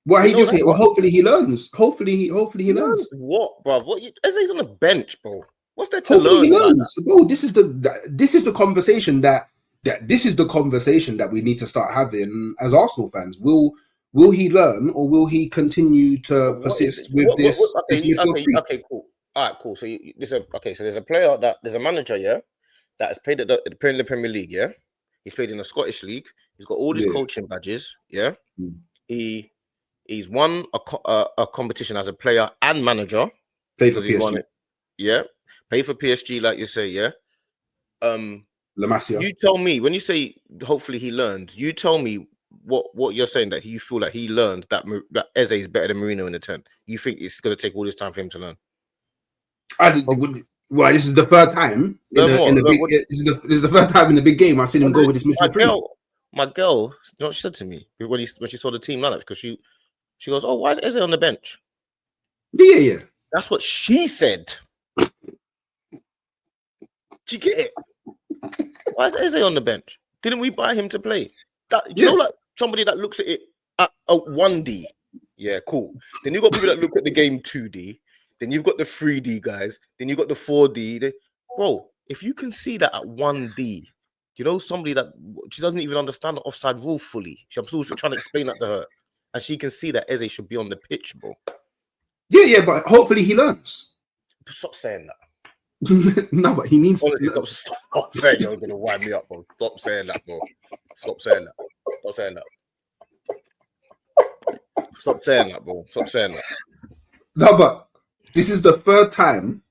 Well, You he know just that? hit. Well, hopefully he learns. Hopefully he learns. What, bro? Eze's on the bench, bro. What's there to Hopefully learn he about learns, bro. This is the conversation that we need to start having as Arsenal fans. Will he learn, or will he continue to that? persist with this midfield three? Okay, cool. All right, cool. So so there's a manager, yeah, that has played at the Premier League, yeah. He's played in the Scottish League. He's got all these coaching badges, yeah. He's won a competition as a player and manager. Played for PSG. Won it, yeah. Played for PSG, like you say, yeah. La Masia. You tell me, when you say hopefully he learned, you tell me what you're saying, that you feel like he learned that Eze is better than Mourinho in the 10. You think it's going to take all this time for him to learn? Well, this is the third time this is the third time in the big game I've seen him go with this midfield three. My girl, you know what she said to me when she saw the team lineup, because she goes, "Oh, why is Eze on the bench?" Yeah. That's what she said. Do you get it? Why is Eze on the bench? Didn't we buy him to play? You know, like somebody that looks at it at a 1D. Yeah, cool. Then you've got people that look at the game 2D. Then you've got the 3D guys. Then you've got the 4D. Bro, if you can see that at 1D, you know, somebody that she doesn't even understand the offside rule fully. I'm still trying to explain that to her. And she can see that Eze should be on the pitch, bro. Yeah, but hopefully he learns. Stop saying that. No, but he needs to stop saying you're going to wind me up, bro. Stop saying that, bro. Stop saying that. Stop saying that. Stop saying that, bro. Stop saying that. No, but this is the third time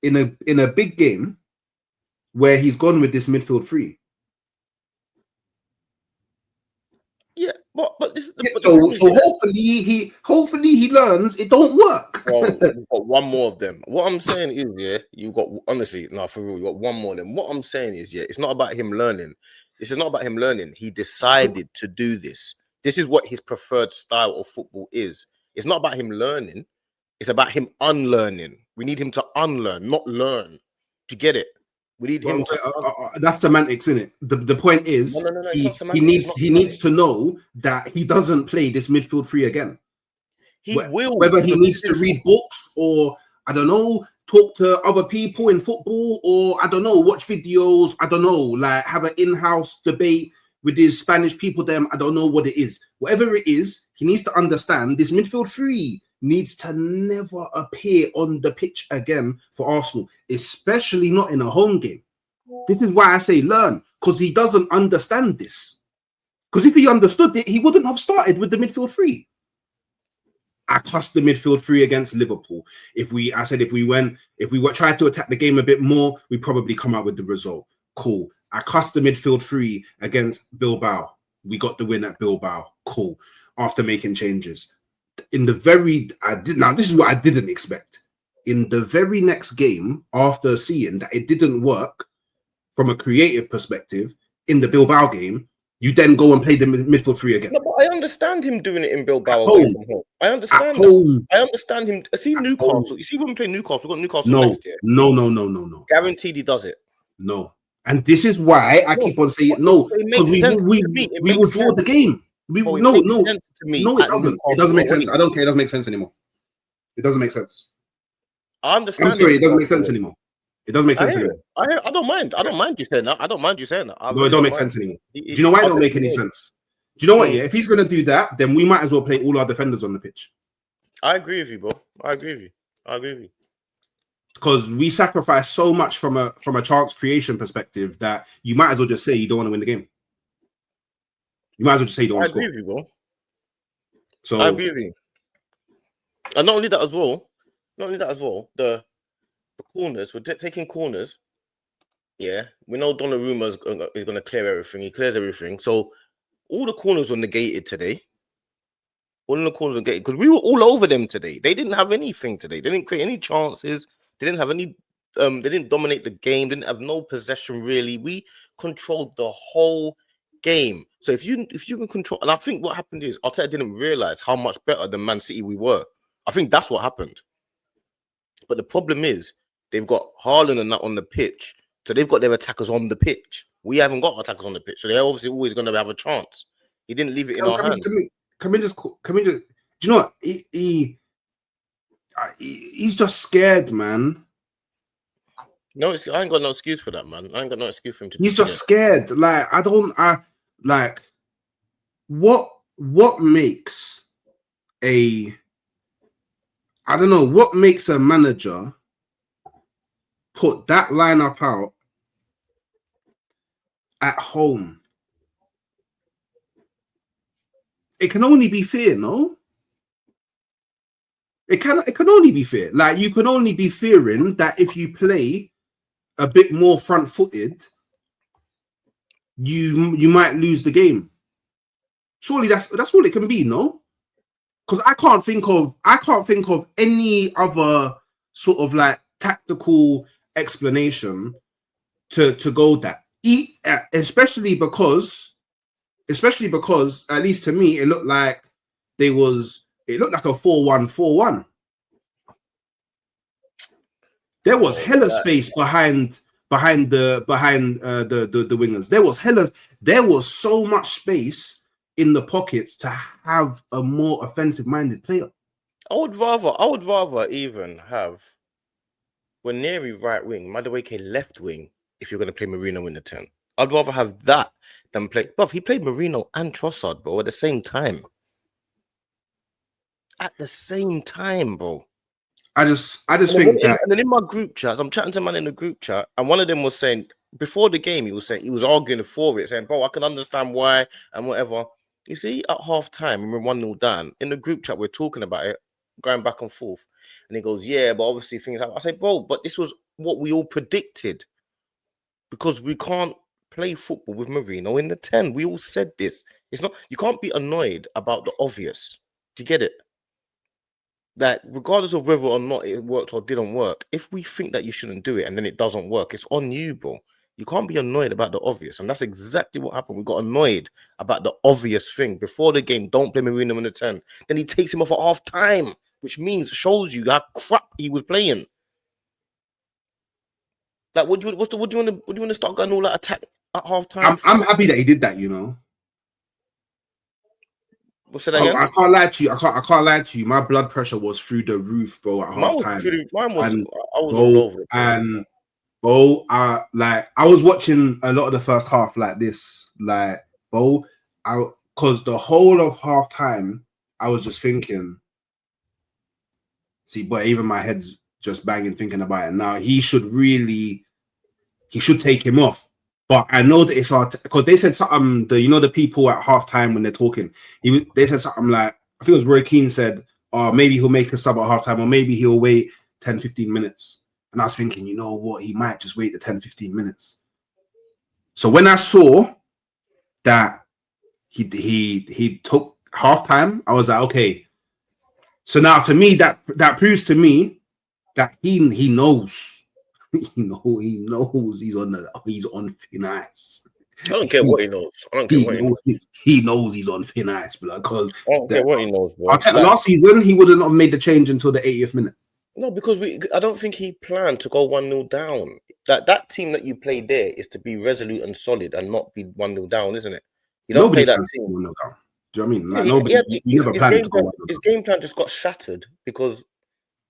in a big game where he's gone with this midfield three. Yeah, but this is so hopefully he learns it don't work. Well, you've got one more of them. What I'm saying is, yeah, you got honestly, no, for real, you got one more of them. What I'm saying is, yeah, it's not about him learning. This is not about him learning. He decided to do this. This is what his preferred style of football is. It's not about him learning. It's about him unlearning. We need him to unlearn, not learn. To get it, we need him to. That's semantics, isn't it? The point is, no, he needs to know that he doesn't play this midfield three again. He will. Whether he needs to read books, or I don't know, talk to other people in football, or I don't know, watch videos. I don't know, like have an in-house debate with his Spanish people. I don't know what it is. Whatever it is, he needs to understand this midfield three needs to never appear on the pitch again for Arsenal, especially not in a home game. This is why I say learn, because he doesn't understand this. Because if he understood it, he wouldn't have started with the midfield three. I cussed the midfield three against Liverpool. If we tried to attack the game a bit more, we probably come out with the result. Cool. I cussed the midfield three against Bilbao. We got the win at Bilbao. Cool. After making changes. Now this is what I didn't expect. In the very next game, after seeing that it didn't work from a creative perspective in the Bilbao game, you then go and play the midfield three again. No, but I understand him doing it in Bilbao. I understand. I understand him. See Newcastle. You see when we play Newcastle, we got Newcastle next year. No. Guaranteed he does it. No. And this is why I keep on saying no. It makes sense to me. We will draw the game. It doesn't. It doesn't make sense. I don't care. It doesn't make sense anymore. It doesn't make sense. I understand. I'm sorry. It doesn't make sense anymore. It doesn't make sense anymore. I don't mind. I don't mind you saying that. I don't mind you saying that. No, it don't make sense anymore. Do you know why it don't make any sense? Do you know what? Yeah, if he's gonna do that, then we might as well play all our defenders on the pitch. I agree with you, bro. I agree with you. Because we sacrifice so much from a chance creation perspective that you might as well just say you don't want to win the game. You might as well just say you don't want to score. I agree with you, bro. So I agree with you. And not only that as well, the corners, we're taking corners. Yeah, we know Donnarumma is going to clear everything. He clears everything. So all the corners were negated today. All the corners were negated because we were all over them today. They didn't have anything today. They didn't create any chances. They didn't have any. They didn't dominate the game. Didn't have no possession really. We controlled the whole game. So if you can control, and I think what happened is Arteta didn't realize how much better than Man City we were. I think that's what happened. But the problem is they've got Haaland and that on the pitch, so they've got their attackers on the pitch. We haven't got attackers on the pitch, so they're obviously always going to have a chance. He didn't leave it in our hands. Can we just Do you know what? He's just scared, man. No, I ain't got no excuse for that, man. I ain't got no excuse for him to. He's just scared. Like what makes I don't know what makes a manager put that lineup out at home. It can only be fear, no? It can only be fear. Like, you can only be fearing that if you play a bit more front-footed, you might lose the game. Surely that's all it can be, no? Because I can't think of any other sort of like tactical explanation to go that. Especially because at least to me it looked like a 4-1-4-1. There was hella space behind the wingers. There was so much space in the pockets to have a more offensive-minded player. I would rather even have Waneri right wing, Madueke left wing. If you're going to play Marino in the 10, I'd rather have that than play. But he played Marino and Trossard, bro, at the same time. At the same time, bro. I just think that. And then in my group chat, I'm chatting to a man in the group chat, and one of them was saying before the game, he was arguing for it, saying, "Bro, I can understand why and whatever." You see, at half time, when we're 1-0 down, in the group chat, we're talking about it, going back and forth, and he goes, "Yeah, but obviously things happen." I say, "Bro, but this was what we all predicted, because we can't play football with Marino in the 10. We all said this. It's not. You can't be annoyed about the obvious. Do you get it? That regardless of whether or not it worked or didn't work, if we think that you shouldn't do it and then it doesn't work, it's on you, bro. You can't be annoyed about the obvious." And that's exactly what happened. We got annoyed about the obvious thing. Before the game, don't play Marino in the 10. Then he takes him off at half time, which shows you how crap he was playing. Like, what do you want to start going all that attack at half time? I'm happy that he did that, you know. What's that again? I can't lie to you. I can't lie to you. My blood pressure was through the roof, bro, at half time. Mine was I was all over it. And bro, I was watching a lot of the first half like this, like, bro, because the whole of half time I was just thinking, see, but even my head's just banging thinking about it. Now he should take him off. But I know that it's hard because they said something. The people at halftime when they're talking, they said something like, I think it was Roy Keane said, "Oh, maybe he'll make a sub at halftime, or maybe he'll wait 10-15 minutes." And I was thinking, you know what, he might just wait the 10-15 minutes. So when I saw that he took halftime, I was like, okay. So now to me, that proves to me that he knows. He knows he's on thin ice. I don't care what he knows. He knows he's on thin ice, blood. Because I don't care what he knows, bro. Last season, he wouldn't have made the change until the 80th minute. No, because I don't think he planned to go 1-0 down. That team that you play there is to be resolute and solid and not be 1-0 down, isn't it? You don't play that team 1-0 down. Do you know what I mean? Like, his game plan just got shattered because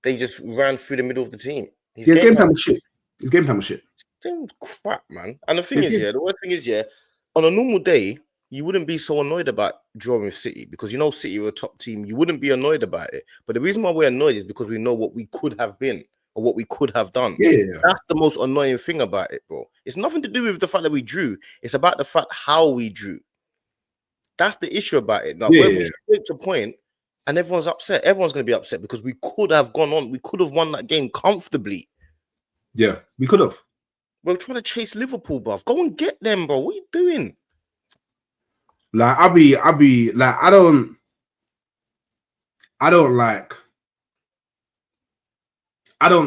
they just ran through the middle of the team. His game plan was shit. His game plan was shit. Crap, man. And the thing is, the worst thing is, on a normal day, you wouldn't be so annoyed about drawing with City because you know City are a top team. You wouldn't be annoyed about it. But the reason why we're annoyed is because we know what we could have been or what we could have done. Yeah. That's the most annoying thing about it, bro. It's nothing to do with the fact that we drew. It's about the fact how we drew. That's the issue about it. Now, when we scraped a point and everyone's upset, everyone's going to be upset because we could have gone on. We could have won that game comfortably. Yeah, we could have. We're trying to chase Liverpool, bruv. Go and get them, bro. What are you doing? Like, I'll be like, I don't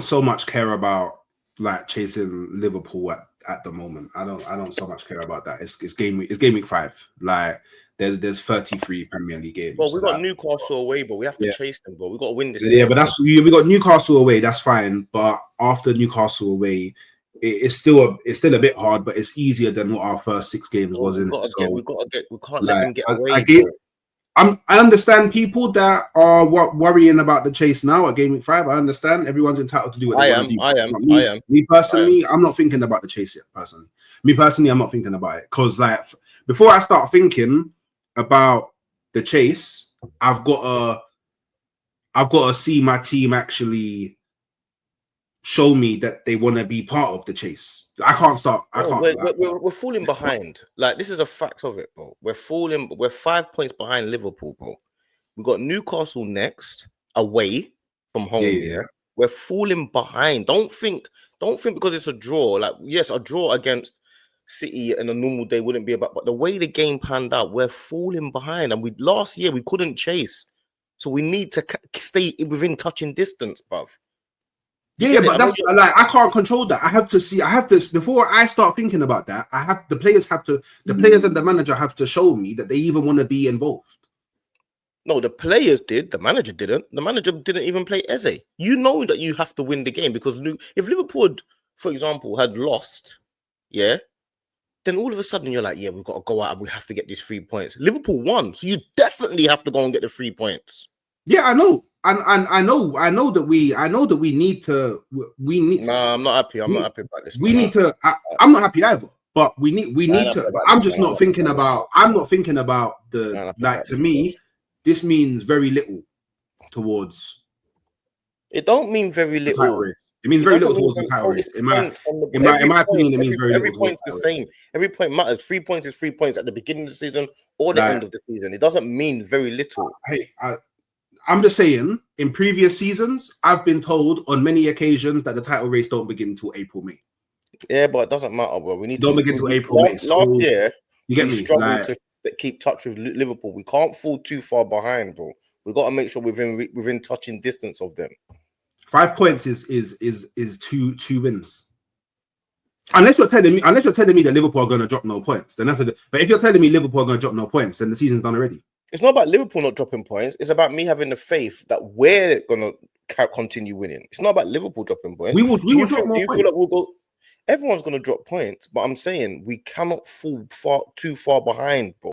so much care about like chasing Liverpool at the moment. I don't so much care about that. It's game week 5. Like, there's 33 Premier League games. Well, we got Newcastle away, but we have to chase them, bro. We got to win this. Yeah, but we got Newcastle away. That's fine. But after Newcastle away, it's still a bit hard, but it's easier than what our first 6 games was. We can't let them get away. I understand people that are worrying about the chase now at Game Week 5. I understand everyone's entitled to do what they want to do. I am. Me personally, I'm not thinking about the chase yet. Personally, I'm not thinking about it because, like, before I start thinking about the chase, I've got to see my team actually show me that they want to be part of the chase. I can't start. We're falling behind. Like, this is a fact of it, bro. We're 5 points behind Liverpool, bro. We've got Newcastle next, away from home. Yeah. We're falling behind. Don't think because it's a draw. Like, yes, a draw against City in a normal day wouldn't be about, but the way the game panned out, we're falling behind. And last year we couldn't chase, so we need to stay within touching distance, bruv. Yeah, but that's like, I can't control that. I have to before I start thinking about that. The players and the manager have to show me that they even want to be involved. No, the players did. The manager didn't. The manager didn't even play Eze. You know that you have to win the game, because if Liverpool, for example, had lost, yeah, then all of a sudden you're like, yeah, we've got to go out and we have to get these 3 points. Liverpool won, so you definitely have to go and get the 3 points. Yeah, I know. And I know that we need to. Nah, I'm not happy. I'm not happy about this. We need to. I'm not happy either. But we need to. I'm just not thinking about. I'm not thinking about the, like, to me, this means very little towards. It don't mean very little. It means very little towards the title race. In my opinion, it means very little. Every point's the same. Every point matters. 3 points is 3 points at the beginning of the season or the end of the season. It doesn't mean very little. Hey, I'm just saying, in previous seasons, I've been told on many occasions that the title race don't begin until April, May. Yeah, but it doesn't matter, bro. We need to begin until April, May. Last year, you get we struggled to keep touch with Liverpool. We can't fall too far behind, bro. We got to make sure within touching distance of them. 5 points is two wins. Unless you're telling me that Liverpool are going to drop no points, then that's but if you're telling me Liverpool are going to drop no points, then the season's done already. It's not about Liverpool not dropping points. It's about me having the faith that we're going to continue winning. It's not about Liverpool dropping points. We will drop more points. Feel like everyone's going to drop points, but I'm saying we cannot fall too far behind, bro.